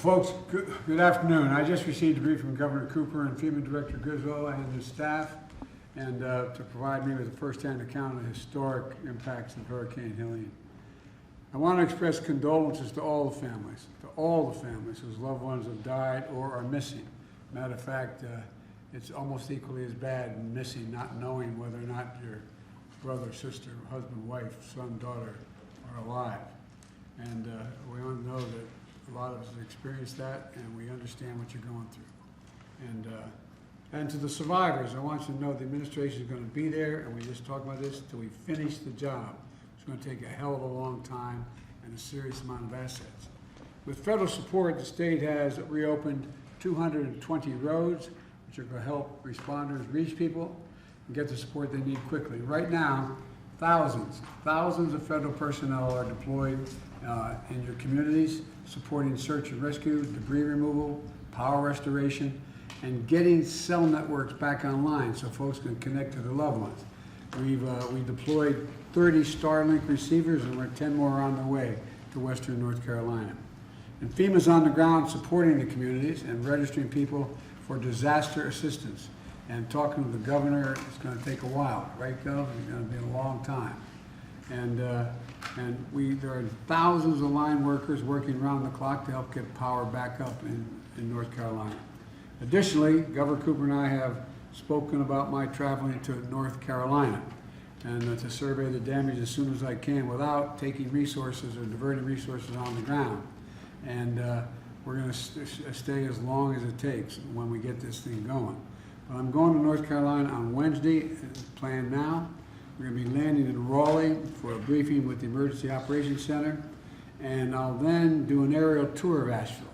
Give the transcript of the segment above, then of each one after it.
Well, folks, good afternoon. I just received a brief from Governor Cooper and FEMA Director Griswold and his staff, and to provide me with a first-hand account of the historic impacts of Hurricane Helene. I want to express condolences to all the families whose loved ones have died or are missing. Matter of fact, it's almost equally as bad missing, not knowing whether or not your brother, sister, husband, wife, son, daughter are alive. And we all know that a lot of us have experienced that, and we understand what you're going through. And to the survivors, I want you to know the administration is going to be there, and we just talked about this, until we finish the job. It's going to take a hell of a long time and a serious amount of assets. With federal support, the state has reopened 220 roads, which are going to help responders reach people and get the support they need quickly. Right now, thousands of federal personnel are deployed in your communities, supporting search and rescue, debris removal, power restoration, and getting cell networks back online so folks can connect to their loved ones. We deployed 30 Starlink receivers, and we're 10 more on their way to Western North Carolina. And FEMA's on the ground supporting the communities and registering people for disaster assistance. And talking to the governor, it's going to take a while, right, Gov? It's going to be a long time. And there are thousands of line workers working around the clock to help get power back up in North Carolina. Additionally, Governor Cooper and I have spoken about my traveling to North Carolina and to survey the damage as soon as I can without taking resources or diverting resources on the ground. And we're going to stay as long as it takes when we get this thing going. But I'm going to North Carolina on Wednesday, it's planned now. We're going to be landing in Raleigh for a briefing with the Emergency Operations Center, and I'll then do an aerial tour of Asheville.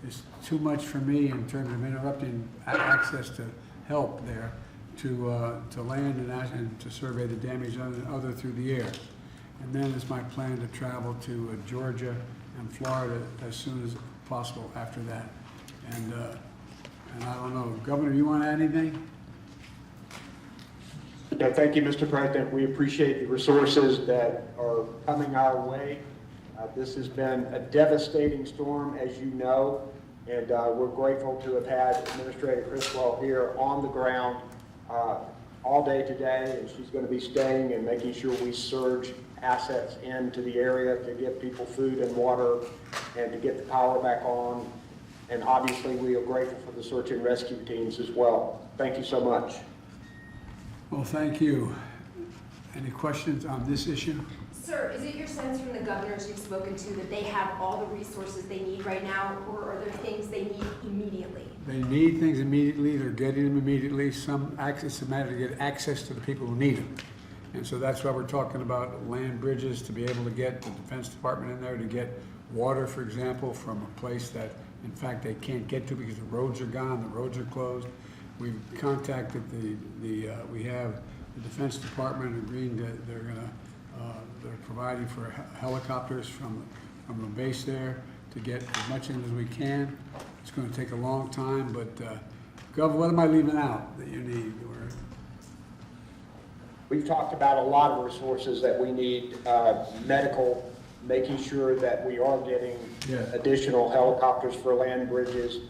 It's too much for me in terms of interrupting access to help there to land and to survey the damage other through the air. And then it's my plan to travel to Georgia and Florida as soon as possible after that. And I don't know, Governor, you want to add anything? No, thank you, Mr. President. We appreciate the resources that are coming our way. This has been a devastating storm, as you know, and we're grateful to have had Administrator Criswell here on the ground all day today, and she's going to be staying and making sure we surge assets into the area to give people food and water and to get the power back on. And obviously, we are grateful for the search and rescue teams as well. Thank you so much. Well, thank you. Any questions on this issue? Sir, is it your sense from the governors you've spoken to that they have all the resources they need right now, or are there things they need immediately? They need things immediately. They're getting them immediately. Some access, it's a matter to get access to the people who need them. And so that's why we're talking about land bridges, to be able to get the Defense Department in there, to get water, for example, from a place that, in fact, they can't get to because the roads are gone, the roads are closed. We've contacted we have the Defense Department agreeing that they're providing for helicopters from the base there to get as much in as we can. It's going to take a long time, but Gov, what am I leaving out that you need? We've talked about a lot of resources that we need, medical, making sure that we are getting additional helicopters for land bridges,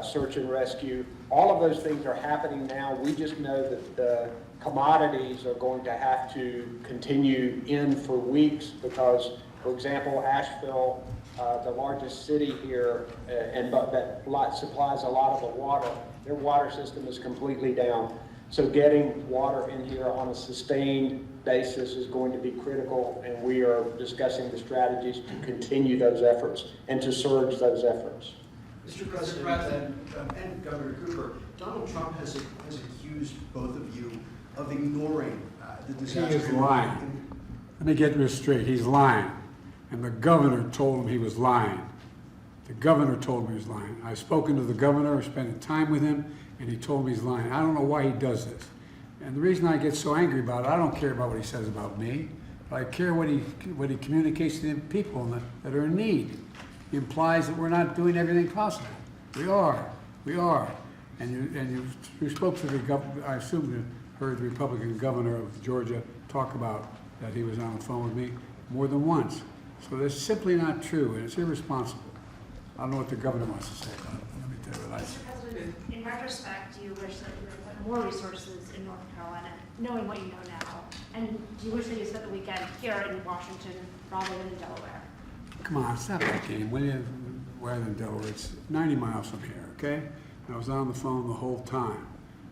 search and rescue. All of those things are happening now. We just know that the commodities are going to have to continue in for weeks because, for example, Asheville, the largest city here, and that supplies a lot of the water, their water system is completely down. So getting water in here on a sustained basis is going to be critical, and we are discussing the strategies to continue those efforts and to surge those efforts. Mr. President and Governor Cooper, Donald Trump has accused both of you of ignoring the disaster. He is lying. Let me get this straight. He's lying. And the governor told him he was lying. The governor told me he was lying. I've spoken to the governor, spent time with him, and he told me he's lying. I don't know why he does this. And the reason I get so angry about it, I don't care about what he says about me, but I care what he communicates to the people that are in need. He implies that we're not doing everything possible. We are. And you spoke to the governor, I assume you heard the Republican governor of Georgia talk about that he was on the phone with me more than once. So that's simply not true, and it's irresponsible. I don't know what the governor wants to say about it. Let me tell you what I Mr. President, in retrospect, do you wish that you would put more resources in North Carolina, knowing what you know now? And do you wish that you spent the weekend here in Washington rather than in Delaware? Come on, stop that game, will you? Rather than Delaware, it's 90 miles from here, okay? And I was on the phone the whole time,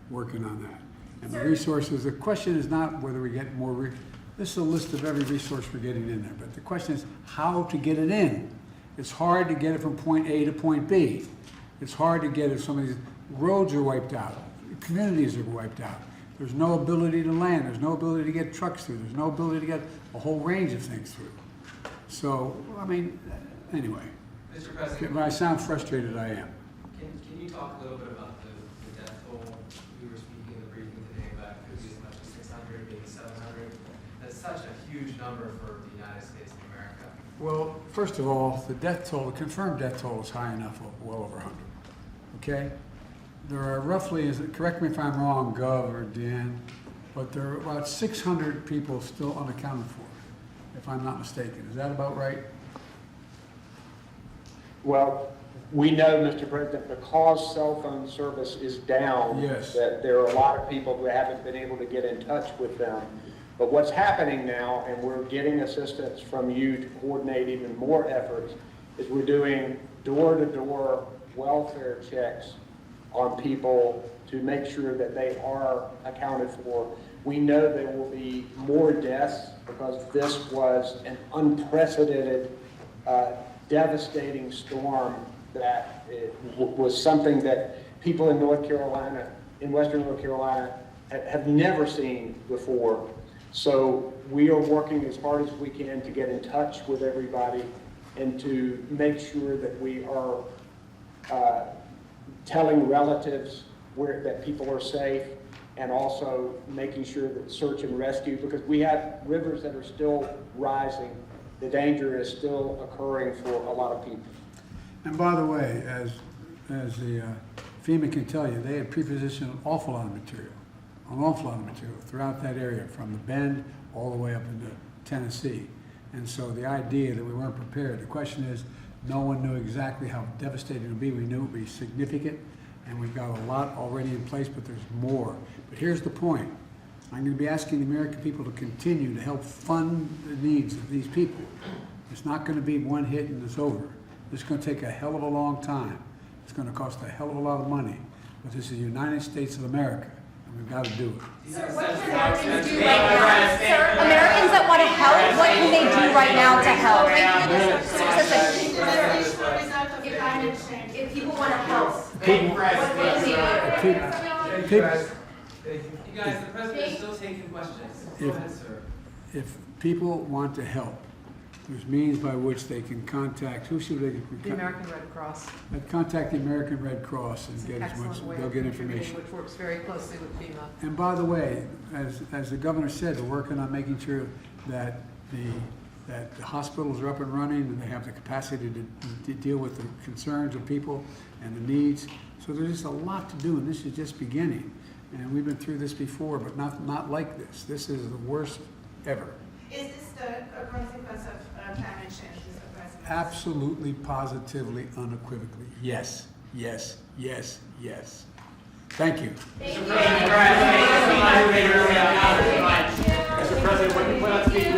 working on that. And the resources, the question is not whether we get more, this is a list of every resource we're getting in there, but the question is how to get it in. It's hard to get it from point A to point B. It's hard to get it if some of these roads are wiped out, communities are wiped out. There's no ability to land, there's no ability to get trucks through, there's no ability to get a whole range of things through. So, I mean, anyway. Mr. President, When I sound frustrated, I am. can you talk a little bit about the death toll? We were speaking in the briefing today about it could be as much as 600, maybe 700. That's such a huge number for the United States of America. Well, first of all, the death toll, the confirmed death toll is high enough, well over 100, okay? There are roughly, correct me if I'm wrong, Gov or Deanne, but there are about 600 people still unaccounted for, if I'm not mistaken. Is that about right? Well, we know, Mr. President, because cell phone service is down, Yes. that there are a lot of people who haven't been able to get in touch with them. But what's happening now, and we're getting assistance from you to coordinate even more efforts, is we're doing door-to-door welfare checks on people to make sure that they are accounted for. We know there will be more deaths because this was an unprecedented, devastating storm that was something that people in North Carolina, in Western North Carolina, have never seen before. So we are working as hard as we can to get in touch with everybody and to make sure that we are telling relatives that people are safe, and also making sure that search and rescue, because we have rivers that are still rising. The danger is still occurring for a lot of people. And by the way, as the FEMA can tell you, they had pre-positioned an awful lot of material throughout that area, from the Bend all the way up into Tennessee. And so the idea that we weren't prepared, the question is, no one knew exactly how devastating it would be. We knew it would be significant, and we've got a lot already in place, but there's more. But here's the point. I'm going to be asking the American people to continue to help fund the needs of these people. It's not going to be one hit and it's over. It's going to take a hell of a long time. It's going to cost a hell of a lot of money. But this is the United States of America, and we've got to do it. Sir, what can Americans do right now? Sir, Americans that want to help, what can they do right now to help? If people want to help, what can they do? You guys, the president is still taking questions. Go ahead, sir. If people want to help, there's means by which they can contact, who should they? The American Red Cross. Contact the American Red Cross and It's get an as much, excellent way they'll of get contributing, information. which works very closely with FEMA. And by the way, as the governor said, we're working on making sure that the hospitals are up and running and they have the capacity to deal with the concerns of people and the needs. So there's just a lot to do, and this is just beginning. And we've been through this before, but not like this. This is the worst ever. Is this a consequence of climate change, Mr. President? Absolutely, positively, unequivocally. Yes, yes, yes, yes. Thank you. Thank you. Mr. President, when you put out